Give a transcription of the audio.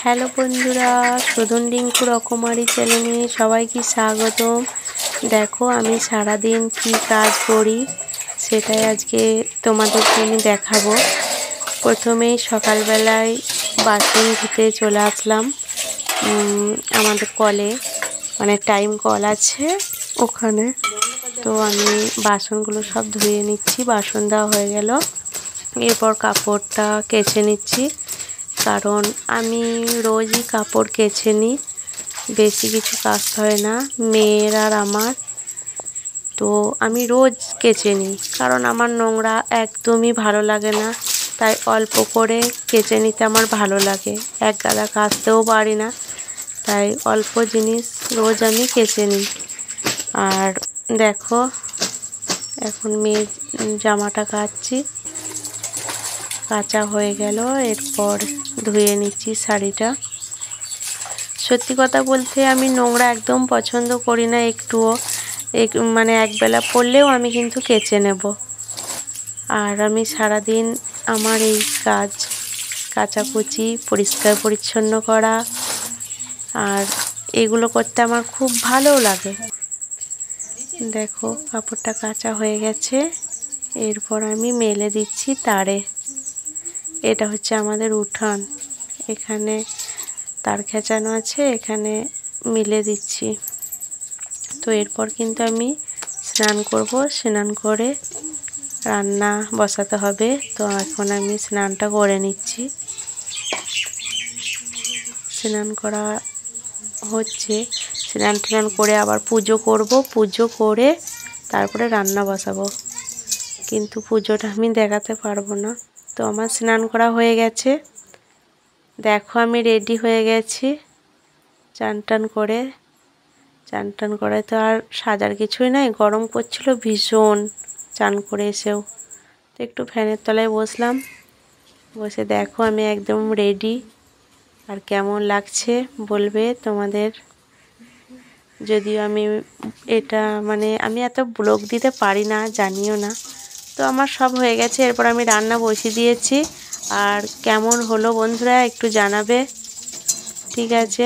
Hello বন্ধুরা, শোধন রিঙ্কু রকমারি চ্যানেলে সবাইকে স্বাগতম। দেখো আমি সারাদিন কি কাজ করি সেটাই আজকে তোমাদেরকে আমি দেখাবো। প্রথমেই সকালবেলায় বাসন ধুতে চলে আসলাম আমাদের কলে, মানে টাইম কল আছে ওখানে। তো আমি বাসনগুলো সব ধুয়ে নিচ্ছি, বাসন দেওয়া হয়ে গেল। এরপর কাপড়টা কেচে নিচ্ছি, কারণ আমি রোজই কাপড় কেচে নিই, বেশি কিছু কাচতে হয় না মেয়ের আর আমার। তো আমি রোজ কেচে নিই, কারণ আমার নোংরা একদমই ভালো লাগে না, তাই অল্প করে কেচে নিতে আমার ভালো লাগে। এক গাদা কাচতেও পারি না, তাই অল্প জিনিস রোজ আমি কেচে নিই। আর দেখো এখন মেয়ের জামাটা কাচছি, কাচা হয়ে গেল। এরপর ধুয়ে নিচ্ছি শাড়িটা। সত্যি কথা বলতে আমি নোংরা একদম পছন্দ করি না একটুও, মানে একবেলা পরলেও আমি কিন্তু কেচে নেব। আর আমি সারাদিন আমার এই কাজ, কাচাকুচি, পরিষ্কার পরিচ্ছন্ন করা, আর এগুলো করতে আমার খুব ভালোও লাগে। দেখো কাপড়টা কাচা হয়ে গেছে, এরপর আমি মেলে দিচ্ছি তারে। এটা হচ্ছে আমাদের উঠান, এখানে তার খেঁচানো আছে, এখানে মিলে দিচ্ছি। তো এরপর কিন্তু আমি স্নান করব, স্নান করে রান্না বসাতে হবে। তো এখন আমি স্নানটা করে নিচ্ছি। স্নান করা হচ্ছে, স্নান টান করে আবার পুজো করব, পুজো করে তারপরে রান্না বসাবো। কিন্তু পুজোটা আমি দেখাতে পারবো না। তো আমার স্নান করা হয়ে গেছে, দেখো আমি রেডি হয়ে গেছি। চান টান করে তো আর সাজার কিছুই নাই, গরম করছিল ভীষণ চান করে এসেও। তো একটু ফ্যানের তলায় বসলাম, বসে দেখো আমি একদম রেডি। আর কেমন লাগছে বলবে তোমাদের। যদিও আমি এটা মানে আমি এত ব্লগ দিতে পারি না, জানিও না। তো আমার সব হয়ে গেছে, এরপর আমি রান্না বসিয়ে দিয়েছি। আর কেমন হলো বন্ধুরা একটু জানাবে, ঠিক আছে।